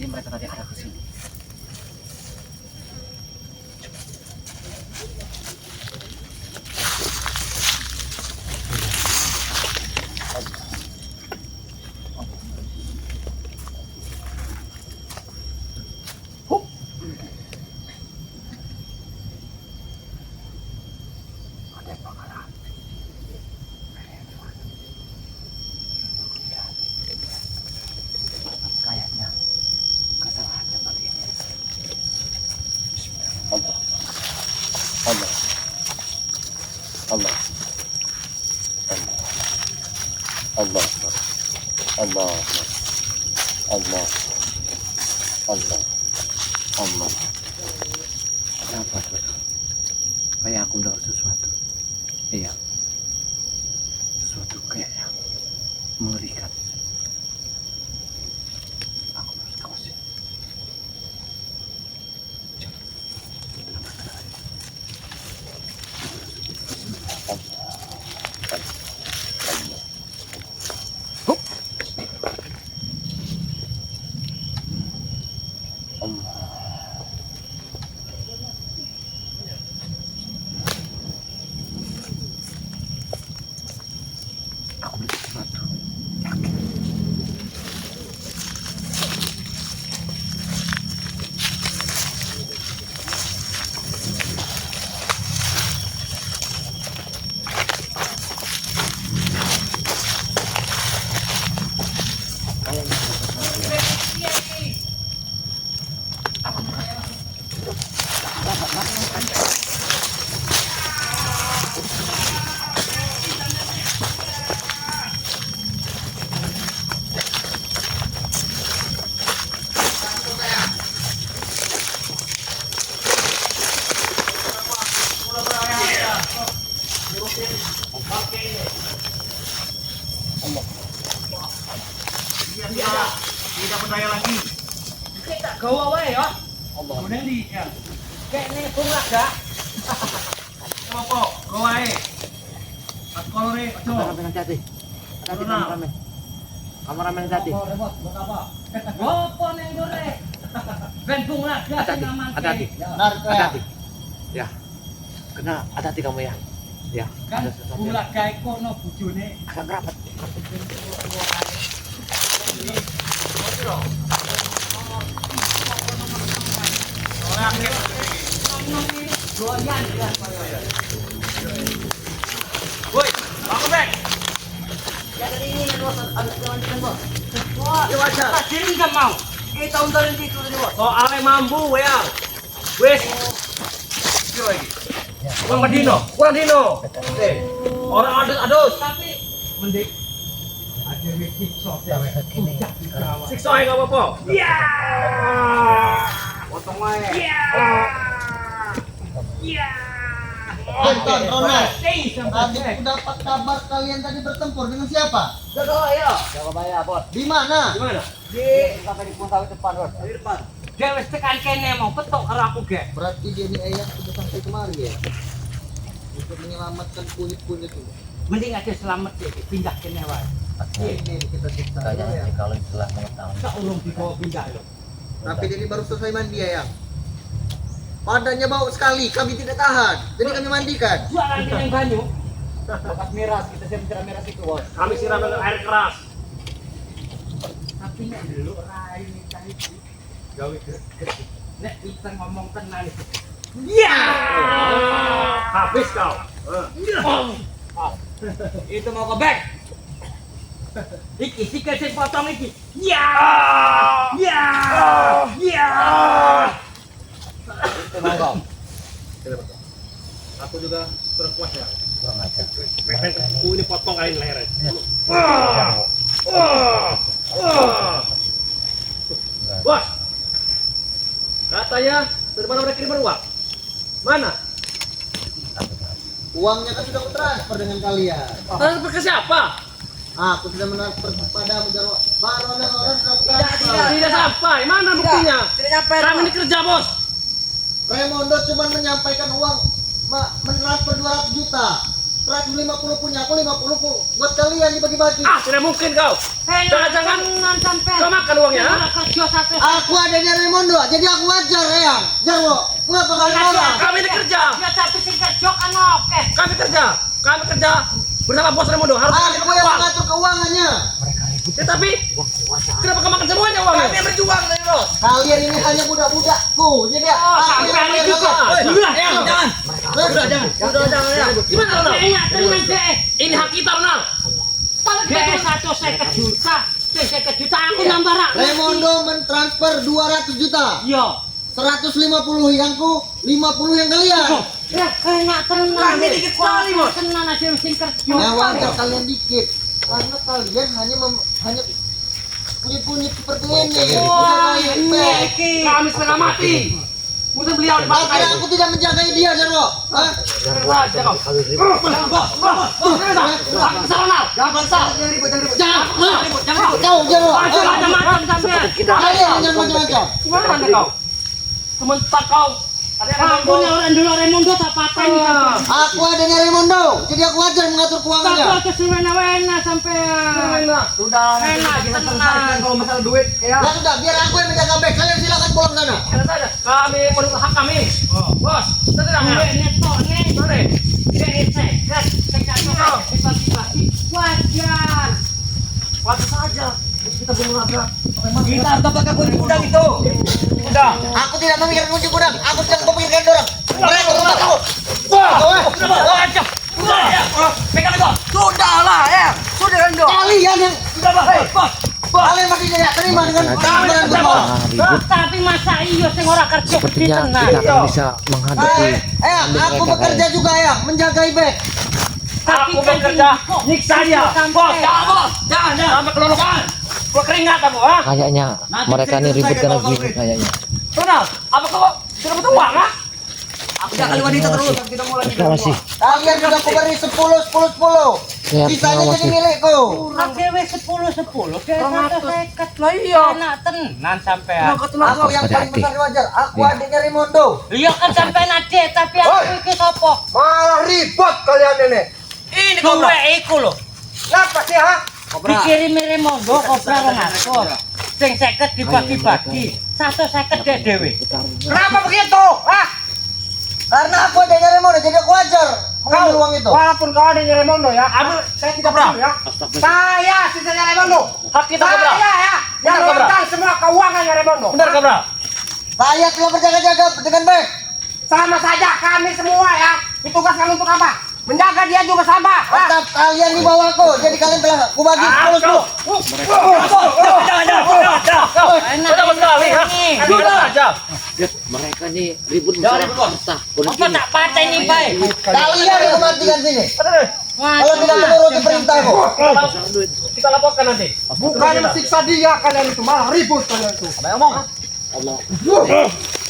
Jadi mereka tadi ada ke sini. Kayaknya kesalahan seperti ini. Allah, Allah, Allah, Allah, Allah, Allah, Allah, Allah. Kenapa tuh? Kayak aku mendengar sesuatu. Iya, sesuatu kayak yang mengerikan. Aku harus kawasin. Aku melihat sesuatu. Yakin. Aku merasa tidak berdaya lagi. Kita gawa wae ya. Allah. Kemudian di ya. Kayak ini bunga gak? Apa? Gawa wae. At kolore aja. kameramen hati-hati. Hati-hati kameramen. Kameramen hati-hati. Repot, buat apa? Apa ning gore? Ben bunga gak sing aman. Hati-hati. Hati-hati. Ya. Kena hati-hati kamu ya. Ya. Kan Ada sesuatu bunga yang gae kono bojone. agak ngerapat. Goyan ya. Woi, bangun Bek. Ya dari ini ada teman-teman bos. Ya wajar. Tadi nggak mau. Tahun tahun itu tadi bos. Soalnya mampu ya. Wes. Yo lagi. Kurang Dino, kurang Dino. Orang adus. Tapi mending ada siksa ya. Siksa enggak apa-apa. Iya. Potong wae. Iya. Iya. Anton, Ronald, Tadi aku dapat kabar kalian tadi bertempur dengan siapa? Jaga Surabaya, Bos. Di mana? gimana? Sampai di Puntawi depan, Bos. di depan. Dia wis tekan kene mau petok karo aku, Gek. Berarti dia ini ayah sudah sampai kemari ya? Untuk menyelamatkan kunyit-kunyit itu. Mending aja selamat deh, pindah kene wae. Ini kita cerita Kayaknya ya. sih kalau telah mengetahui. Sak urung dibawa pindah lho. Tapi dia ini baru selesai mandi ya. Badannya bau sekali, kami tidak tahan. Jadi kami mandikan. Jualan yang banyu. Bekas miras, kita siram miras itu, Bos. Kami siram dengan air keras. Tapi nek dulu rai nikah iki gawe greget. Nek kita ngomong tenang itu. Iya. Habis kau. Itu mau ke back. Iki sikil sing potong iki. Iya. Iya. Iya. Itu monggo. Aku juga kurang kuat ya. Kurang ajar. Aku ini potong kain leher. Bos, katanya dari mana udah kirim uang? Mana? Uangnya kan sudah kutransfer dengan kalian. Transfer ke siapa? Aku sudah menampar padamu Jarwo. Baru ada orang sudah kutransfer. Tidak sampai. Mana buktinya? Tidak nyampe. Kami ini kerja bos. Raimondo cuma menyampaikan uang mentransfer 200 juta. 150 punya aku, 50 buat kalian dibagi-bagi. Ah, tidak mungkin kau. Hei, Jangan-jangan sampai. kau makan uangnya? Ha? Kerja satu. Aku adanya Raimondo, jadi aku wajar Eyang. Jarwo, ngapa kalian marah? Kami ini kerja. Ya tapi sing kerja kan oke. Kami kerja bersama bos Raimondo. Harus Aku yang mengatur keuangannya. ya, tapi kenapa kamu makan semuanya uangnya? Kami yang berjuang dari bos. Kalian ini hanya budak-budakku, jadi aku yang Sampai bayar juga. kalian. Udah, jangan. Udah, jangan ya. Gimana Ronald? Enak tenan deh. Ini hak kita Ronald. Kalau kita 150 juta, 50 juta aku nambah rak. Raimondo mentransfer 200 juta. Yo. 150 yangku, 50 yang kalian. Ya enak tenan. Kami dikit sekali, Bos. Tenan aja sing kerja. Ya wajar kalian dikit. Karena kalian hanya kunyit-kunyit seperti ini. Wah, Bukan ini kalian iki. Kami setengah mati. Mungkin beliau di bangkai. Akhirnya aku tidak menjaga dia, Jarwo. Hah? Saja kau. Bos, bisa Ronald. Jangan bangsa. Jangan, jauh, Jarwo. Macam-macam sampai. Kalian jangan macam-macam. Gimana kau? Sementar kau. Ada yang Kamu orang dulu Raimondo tak pateni. Aku adanya Raimondo, jadi aku wajar mengatur Tapi keuangannya. aku semena-mena sampai. Sudah. Enak, Kita tenang. selesaikan kalau masalah duit. Ya. Ya sudah, biar aku yang menjaga bek. Kalian silakan pulang sana. Ada saja. Kami menurut hak kami. Bos, kita tidak Nek ya. neto nek. Mari. Nek sekat. Bagi-bagi. Wajar. Waktu saja. Kita belum nabrak. Kita harus dapat kunci gudang itu. Udah. Aku tidak memikirkan kunci gudang. Aku sedang memikirkan orang. Mereka rumah aku. Aja. Udah ya. Pegang itu. Sudahlah ya. Sudah Rendo. Kalian yang Sudah bos. kalian masih tidak terima dengan keadaan berdua. Tapi masa iyo sing ora kerja di Sepertinya tengah. kita akan bisa menghadapi Aku bekerja juga ya, menjaga bek. Tapi Aku bekerja. Nyiksa dia. Bos, jangan bos. Jangan. Sampai kelolokan. Gua keringat kamu, ha? kayaknya mereka ini ribut karena gini kayaknya. Ronald, apa kau sudah butuh uang, ha? Aku jangan wanita terus. Kita mulai Kita masih Kalian sudah aku beri 10. lihat Sisanya jadi masih milikku. Dewe 10 dia 150. Lah iya. Enak tenan sampean. Aku yang paling Berarti. besar wajar. Aku adiknya Raimondo. Iya kan sampean ade tapi aku iki sapa? Malah ribut kalian ini. Ini Kowe iku lho. Kenapa sih, ha? Dikirim Raimondo kobra wong ngatur. Sing 50 dibagi-bagi. 150 dek dhewe. Kenapa begitu? Hah? Karena aku adanya Raimondo, jadi aku wajar mengambil uang itu. Walaupun kau ada Raimondo ya, saya tidak peduli ya. Saya sisanya Raimondo. Hak kita Kobra. Saya ya, yang mengatur semua keuangan Raimondo. Benar Kobra. Saya telah berjaga-jaga dengan baik. Sama saja kami semua ya. Tugas kami untuk apa? Menjaga dia juga sama. Tetap kalian di bawahku, jadi kalian telah aku bagi 10. Enak sekali ha. Sudah aja. lihat mereka nih ribut masalah harta. Apa tak pateni bae? Kalian yang mematikan sini. Kalau tidak menuruti perintahku. Kita laporkan nanti. Bukan mensiksa dia kalian itu, malah ribut kalian itu. Allah.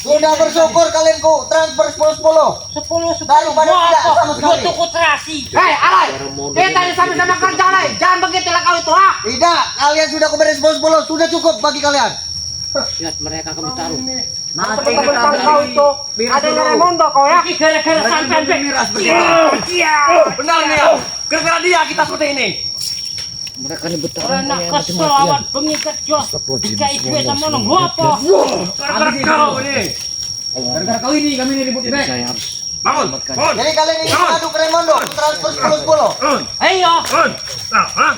Sudah bersyukur kalian ku transfer 10. 10 Daripada tidak sama sekali. Butuh kutrasi. Hei, alay. Kita ini sama-sama kerja alay. Jangan begitulah kau itu, ha? Tidak, kalian sudah aku beri 10. Sudah cukup bagi kalian. Lihat mereka akan bertaruh. Teman-teman kau itu ada yang Raimondo kau ya? Iki gara-gara sampean Bek. Iya. Benar nih ya. Gara-gara dia kita seperti ini. Mereka ini bertaruh Ora nak kayak kesel mati-matian. awan bengi kerja. Dikai duit sama nang ngopo? Gara-gara kau ini. Gara-gara kau ini kami ini ribut Jadi saya harus Bangun. Bangun. Jadi kalian ingin mengadu ke Raimondo, aku transfer 10. Ayo.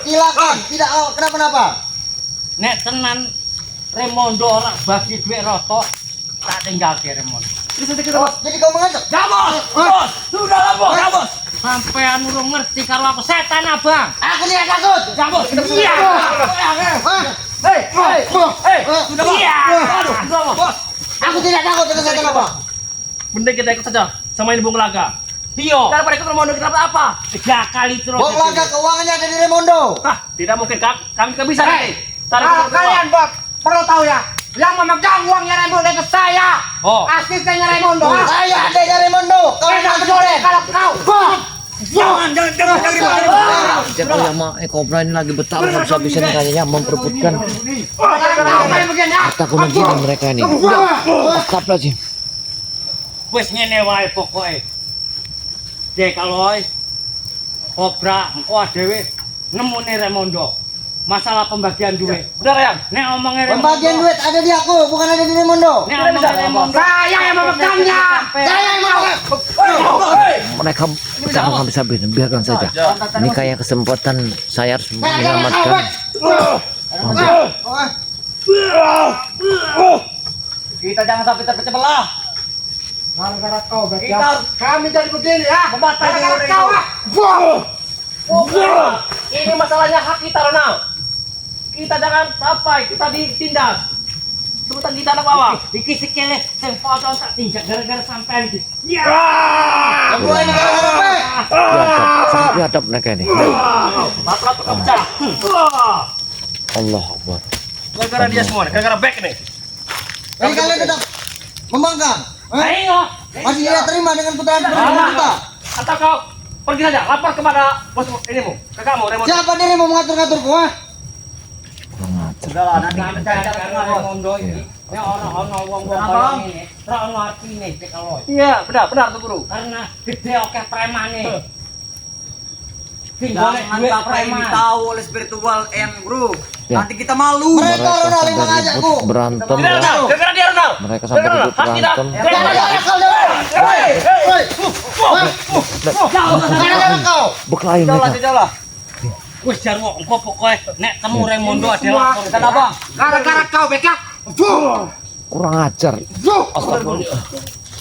Silakan, tidak kenapa-napa. Nek tenan Raimondo ora bagi duit roto, tak tinggal ke Raimondo. Jadi kau mengajak? Ya bos. Bos. Sudah lah bos. Ya bos. Sampean urung ngerti karo aku setan abang. Aku tidak takut. Ya bos. Iya. Hei. Hei. Sudah bos. Iya. Sudah bos. Aku tidak takut dengan setan apa. Mending kita ikut saja sama ini Bung Laga. Tio, Daripada ikut Raimondo kita dapat apa? 3 kali terus. Bong Laga keuangannya ada di Raimondo. Hah, tidak mungkin kami tidak bisa nanti. Kalau kalian Bob perlu tahu ya, yang memegang uangnya Raimondo itu saya, Oh. asistennya Raimondo. Saya adanya Raimondo. Kau Tidak yang peduli kalau kau. Jangan Jago sama Kobra ini lagi bertaruh habis-habisan kayaknya memperebutkan Kayak begini ya. harta kuno gini mereka ini. Astagfirullahaladzim. Wis ngene wae pokoke. Dek kalau Kobra engko dhewe nemune Raimondo. masalah pembagian duit. Benar yang. Nek omongnya Pembagian duit ada di aku, bukan ada di Raimundo. Nek omongnya Raimundo. Saya yang memegangnya. Saya yang mau. Mereka jangan habis-habis, biarkan saja. Ini kayak kesempatan saya harus menyelamatkan. Kita jangan sampai terpecah belah. Gara-gara kau, kami jadi begini ya. Gara-gara kau. Ini masalahnya hak kita, Ronald. Kita jangan sampai kita ditindas. Sebutan kita anak bawah. Iki sikile sing foto tak tinjak gara-gara sampean iki. Ya. Gua ini gara-gara Bek. Sangat biadab mereka ini. Bapak tukang pecah. Allah Akbar. Gara-gara dia semua, gara-gara back nih. Jadi kalian tetap membangkang. Ayo. Masih tidak terima dengan putaran kita. Atau kau pergi saja, lapor kepada bos inimu, kakakmu, Raymond. Siapa dirimu mengatur-ngaturku, ha? Kurang ajar. Sudahlah, nanti kita Cara cari Raimundo iki. Nek ono wong-wong ngene, ra ono artine cek kalau. Iya, benar tuh guru. Karena gede oke premane. Sing golek Jangan duit sampai preman. tahu oleh spiritual yang bro. Ya. Nanti kita malu. Mereka Mereka Ronald yang sampai mengajakku. ribut berantem Tidak, ya. Ronald. Gara-gara dia, Ronald. Mereka sampai Gara-gara ribut hak kita. berantem. Gara-gara kau, gara-gara kau. Berkelahi Jauh mereka. jauh. Wis jarwo engko pokoke nek temu Raimundo adalah Kata bang. Gara-gara kau Beka. Kurang ajar. Astagfirullah.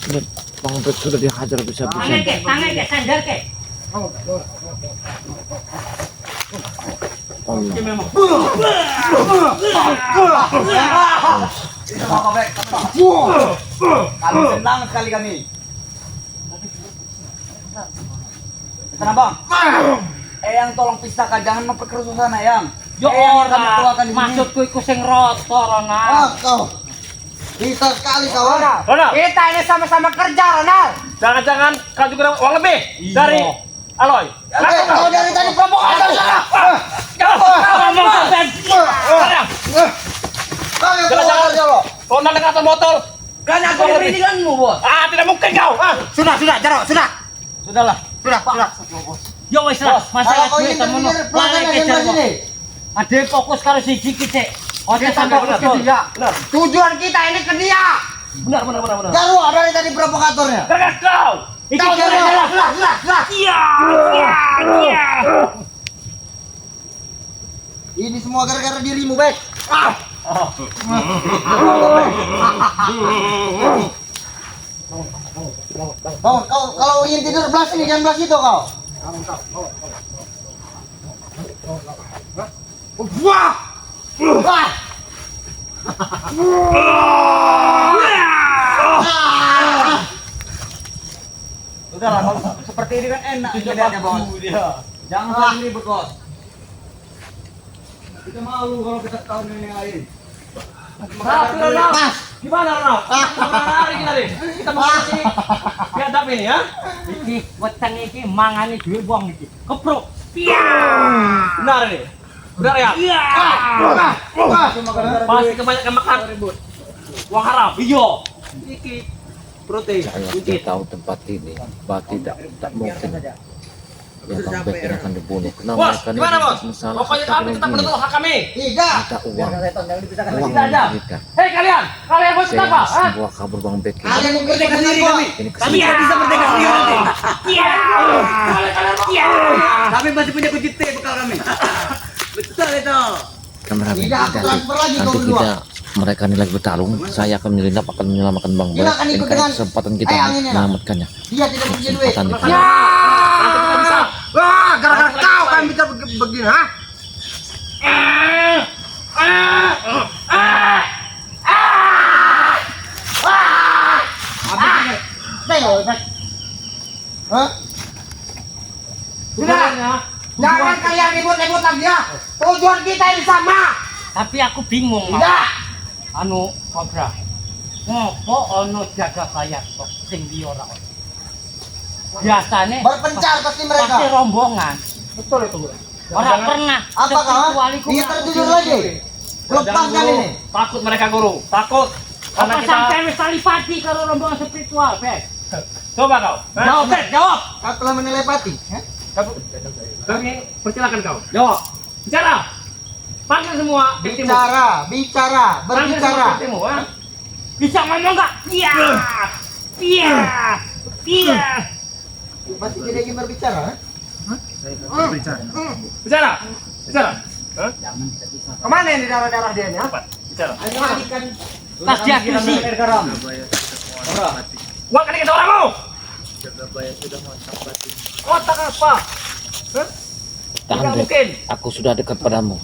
Lihat, Bang Bek sudah dihajar bisa-bisa. tangan ke sandar ke. Allah. Memang. Apa Bek? Kami senang sekali kami. Kata bang. Eyang tolong pisahkan, jangan memperkeruh suasana Eyang. Yo Eyang yang kami tuakan ora. di sini. Maksudku iku sing roto Ronald. Ah, kau. Bisa sekali kau, ha? Ronald, Kita ini sama-sama kerja Ronald. jangan-jangan kau juga dapat uang lebih dari Aloy. Oke, kau dari tadi provokator sana. Ngomong sampean. Kau yang Jangan-jangan. provokator lo. Ronald dengan atas botol. Kan aku pendidikanmu bos. Ah, tidak mungkin kau. Ah. Sudah, Jarok, sudah. Sudahlah. Sudah. Yo wis lah, masalah Kalau kau duit ingin temen. berpikir pelanggan yang di sini. Ade fokus karo siji ki cek. Oke Kita sampai fokus ke betul. dia. Benar, Tujuan kita ini ke dia. benar. Jarwo dari tadi provokatornya. Gara-gara kau. Iki Kau gara-gara Sudah. iya. Ini semua gara-gara dirimu, Bek. Bangun, kau kalau ingin tidur belas ini jangan belas itu kau. Wah. Wah. Sudahlah, kalau seperti ini kan enak melihatnya bos. Jangan saling ribut bos. Kita malu kalau kita tahu ini yang lain. Tapi Ronald, gimana Ronald? Hari kita nih. Kita mau kasih biadab ini ya. Iki weteng iki mangani duit wong iki. Keprok. Benar ini. Benar ya? Pasti kebanyakan makan uang haram. Iya. Iki protein. Saya sudah tahu tempat ini, berarti tak mungkin. Ya Bang Bek ini akan dibunuh. Karena Bos, mereka ini gimana bos? masalah Pokoknya kami tetap menuntut hak kami. Tidak. minta uang. Uang Tidak ada. kita. Hei kalian mau ikut Saya apa? harus Hah? membawa kabur Bang Bek ini. Kalian yang Merdeka sendiri kami. Ini Kami tidak bisa merdeka sendiri nanti. Kami masih punya kunci T bekal kami. Betul itu. kamera Tidak, nanti, transfer lagi kau nanti berdua. kita mereka ini lagi bertarung. Saya akan menyelinap akan menyelamatkan Bang Bek. Kita akan Ini ikut kayak dengan kesempatan kita Eyang ini, lah. menyelamatkannya. Dia tidak punya duit. Kesempatan kita. Nanti kita bisa. Wah, gara-gara kau kami bisa begini, ha? Tengok, Bek. Hah? Sudah. Jangan kalian ribut-ribut lagi ya. Tujuan kita ini sama. Tapi aku bingung. Mas. Tidak. Anu Kobra. Ngopo ono jaga kaya kok sing liya ora ono. Biasane Berpencar pasti mereka. pasti rombongan. Betul itu. Ora pernah. Apa kau? Spiritualiku Dia nggak tertidur begini. lagi. Lepaskan Guru. ini. Takut mereka guru. Takut. Karena Apa kita. sampai wis talipati karo rombongan spiritual, Bek? Coba kau. Jawab, Bek, jawab. Kau telah menelepati. Kami persilakan kau. Jawab. Bicara. Panggil semua buktimu. Bicara, Panggil semua berbicara. buktimu, ha? Bisa ngomong nggak? Iya. Iya. Iya. Masih tidak ingin berbicara? Bicara. Bicara. Hah? Kemana ini darah-darah dia nih? Apa? Bicara. Tas dia kisi. Uang kan kita orangmu. Otak apa? Hah? Tahan Tidak Bek, mungkin. aku sudah dekat padamu.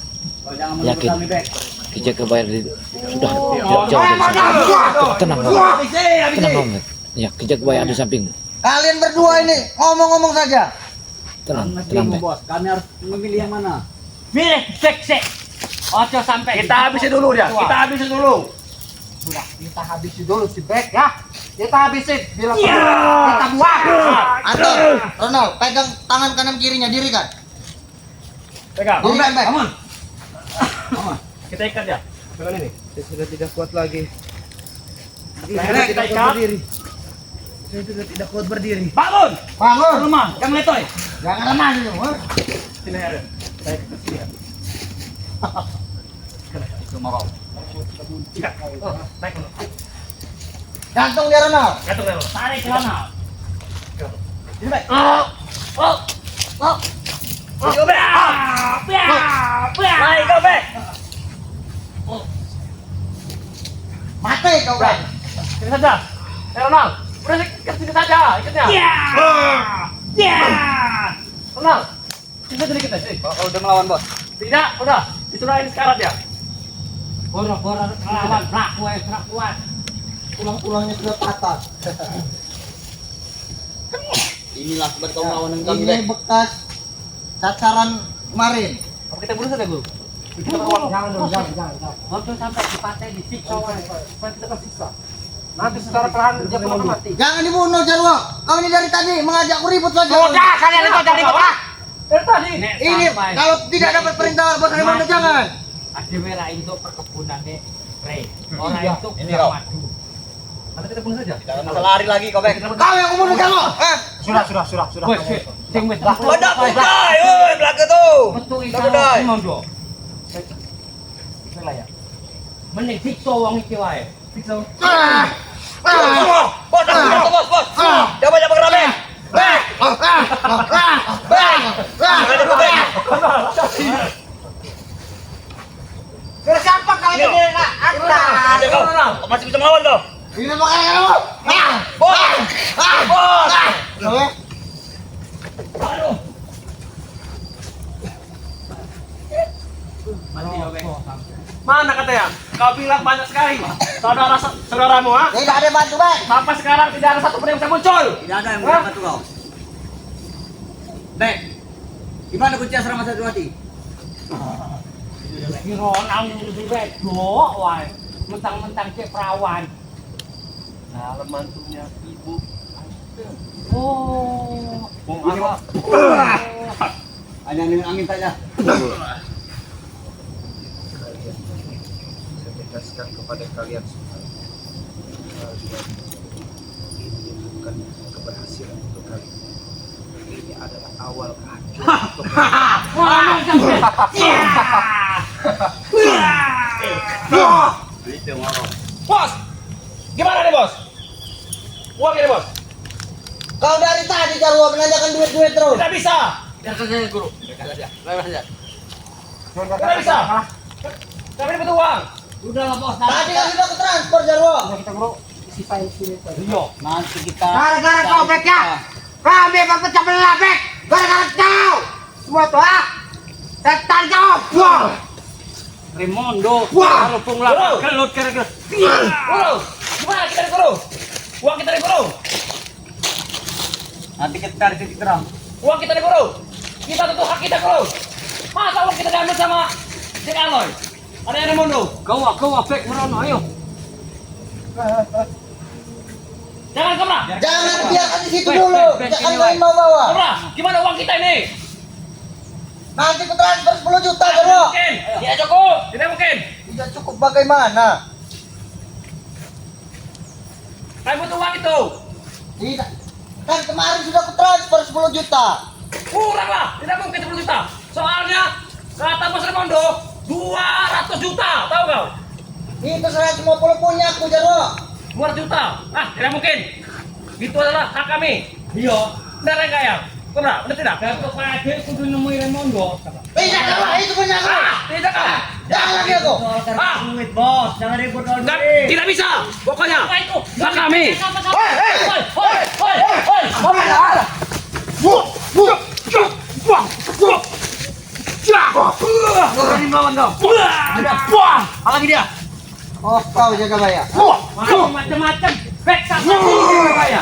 Yakin Kijaka bayar sudah jauh dari samping. Tenang kamu. Tenang kamu Bek. Ya, Kijaka bayar di sampingmu. Kalian berdua ini ngomong-ngomong saja. Tenang Bek. Kami harus memilih yang mana? Milih sek. Ojo sampai Kita habisin dulu dia. Kita habisin dulu. Sudah, kita habisi dulu si Bek ya. Kita habisin. Bila Iya. kita buang. Anton, Ronald, pegang tangan kanan kirinya, dirikan. Pegang. Dirikan, Bek. Kita ikat dia. Dengan ini. Saya sudah tidak kuat lagi. Kita ikat. Saya sudah tidak kuat berdiri. Bangun. Bangun. rumah. Jangan letoy. Jangan lemah dulu. ha? Sini ada. Saya ke sini. Ikat. Oh, naik dulu. Gantung dia, Ronald. Gantung dia. Tarik celana. Ini baik. Oh. Go back. Naik go back. Mati kau, Bek. Sini saja. Ronald. Udah ikat sini saja. Ikatnya. Ya. Ronald. Sini saja dikit aja. Oh, udah melawan bos. Tidak, udah. Diserahin sekarat ya. Boro-boro lawan kuat. Tulang-tulangnya sudah patah. Inilah sebab kau melawan Ini bekas sasaran kemarin. Apa kita bunuh saja, Guru? Kita Jangan dong, jangan. Ojo sampai dipatai disiksa. Supaya kita tersisa. Nanti secara perlahan dia pernah mati. Jangan dibunuh, Jarwo. Kau ini dari tadi mengajakku ribut saja. Udah, kalian itu cari apa? Dari tadi. Ini kalau tidak dapat perintah bos Raimundo jangan. Ada merah itu perkebunan deh. Rey. Orang Iya. itu Ini, kurang Rob. madu. Nanti kita bunuh saja. Jangan bisa lari lagi kau Bek. Kau yang membunuh Jarwo. Sudah. Wes, sing wes. Wadah budai, oi, belakang tuh. Betul itu. Dah budai. Mondo. Saya layak. Mending siksa wong iki wae. Siksa. Bos, bos. Coba rame. Bek. Ada Bek. Siapa kau ini? Ada kau. Masih bisa melawan kau. Ini makanya kamu. Bos. Aduh. Mati ya, Bek. Mana katanya? Kau bilang banyak sekali. Saudaramu, ha? Tidak ada bantu, Bek. Sampai sekarang tidak ada satu pun yang bisa muncul. Tidak ada yang boleh bantu kau. Bek. Gimana kunci asrama Satuwati? Kira nang di wedok wae. Mentang-mentang cek perawan. Nah, mantunya ibu. Oh. Bung apa? Hanya angin saja. Saya tegaskan kepada kalian semua, ini bukan keberhasilan untuk kalian. Ini adalah awal kehancuran untuk Ngomong sampai. Bos! Gimana nih, Bos? Uang ini, Bos? Kau dari tadi Jarwo menanyakan duit-duit terus. Tidak bisa. Biarkan saya guru. Tidak bisa. Kami butuh uang. Udah lah bos. Tadi kan sudah ke transport Jarwo. Kita bro, sisain sini. Iya. Nanti kita. Gara-gara kau Bek ya. Kami akan pecah belah Bek. Gara-gara kau. Semua tuh ah. Setan kau. Buang. Raimundo. Wah. Kalau pun lah kelut kira-kira. Guru, gimana kita nih, Guru? Uang kita nih, Guru. Nanti kita cari titik terang. Uang kita nih, Guru. Kita tentu hak kita, Guru. Masa uang kita diambil sama si Aloy? Ada yang Raimundo. Kau Bek merono ayo. Jangan kemana? Jangan biarkan di situ Bek, dulu. Bek, Jangan ini, main Wak. bawa-bawa. Kemana? Gimana uang kita ini? Nanti ku transfer 10 juta Jarwo. Mungkin. Tidak cukup. Tidak mungkin. Tidak cukup bagaimana? Kami butuh uang itu. Tidak. Kan kemarin sudah ku transfer 10 juta. Kurang lah. Tidak mungkin 10 juta. Soalnya kata Bos Raimundo, 200 juta, tahu kau? Itu 150 punya aku Jarwo. 200 juta. Ah, tidak mungkin. Itu adalah hak kami. Iya. Benar enggak ya? Benar, benar tidak? Datuk Pade kudu nemuin Raimondo. Tidak Jarwo, itu punya aku. Ah, tidak kau. Jangan lagi aku. Ah, Duit bos, jangan ribut soal enggak, duit. tidak bisa. Pokoknya Apa itu? hak kami. Berani melawan kau. Apalagi dia. Oh, kau jaga bayar. Macam-macam. Back sama ya.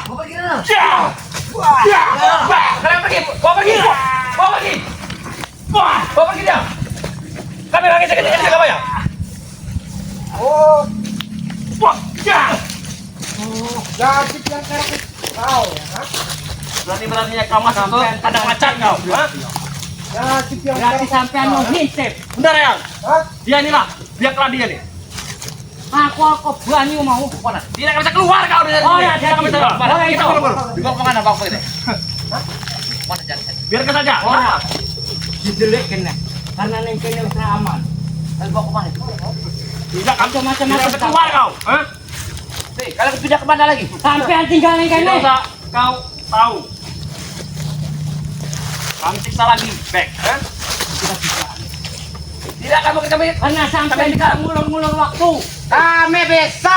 Mau pergi mana? Kalian pergi, bawa pergi, bawa pergi, bawa pergi dia. Kami lagi sakit jaga bayar. Oh, jadi yang kayak kau ya, ha? Berani-beraninya kau masuk ke kandang macan kau. Ha? Jadi yang Berarti sampean mau hintip. Benar ya? ha? Dia inilah, biarlah dia nih. Aku berani mau mana? Tidak akan bisa keluar kau dari Oh sini. ya, Tidak akan bisa keluar. Oh, ya, Kita itu. buru-buru. Dibawa ke mana bang ini? Mana jalan? Biarkan saja. Oh ya. Didelik kena. Karena neng kene wis aman. Kalian bawa ke mana? Tidak akan Macam-macam tidak bisa keluar kau. Hah? Nih, kalian pindah ke mana lagi? Sampean tinggal neng Tidak kene. usah kau tahu. Kami siksa lagi, back. Hah? Tidak akan mungkin kami. Karena sampean tidak ngulur-ngulur waktu. Kami bisa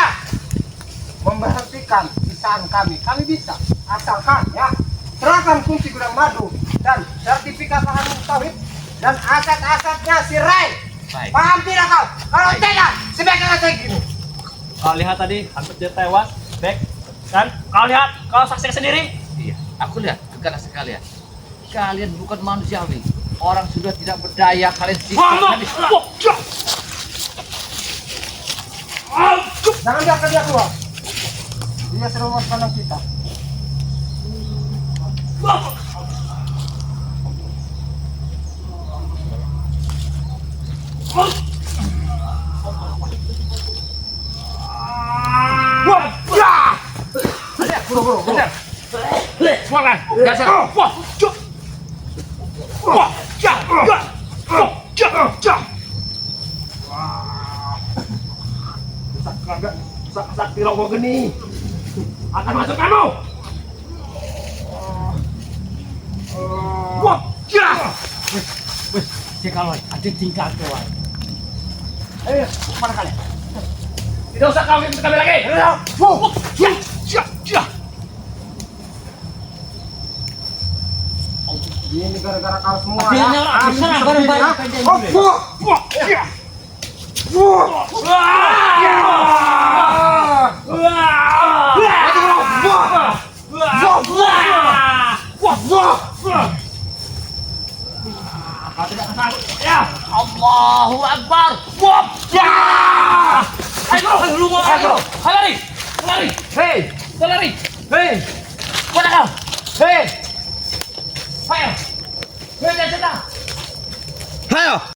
memberhentikan siksaan kami. Kami bisa. Asalkan ya serahkan kunci gudang madu dan sertifikat lahan sawit dan aset-asetnya si Ray. Baik. Paham tidak kau? Kalau tidak, sebaiknya saya gini. Kau lihat tadi, hampir dia tewas, back. Dan kau lihat, kau saksikan sendiri. Iya, aku lihat juga sekalian. Kalian bukan manusiawi. Orang sudah tidak berdaya, kalian siksa kami. Jangan biarkan dia keluar. Dia sudah memandang kita. Keluarkan, biasa. Sakti rogo geni akan masuk kamu. Si kalau ada tinggal keluar. Ayo, mana kalian? Tidak usah kami lagi. Ini gara-gara kau semua. Akhirnya ya. orang bisa bareng-bareng pendek dulu. Allahu Akbar. Ayo, lari. Hei, lari. Hei, mana kau? Hei, fire. Hei, jangan. Hayo.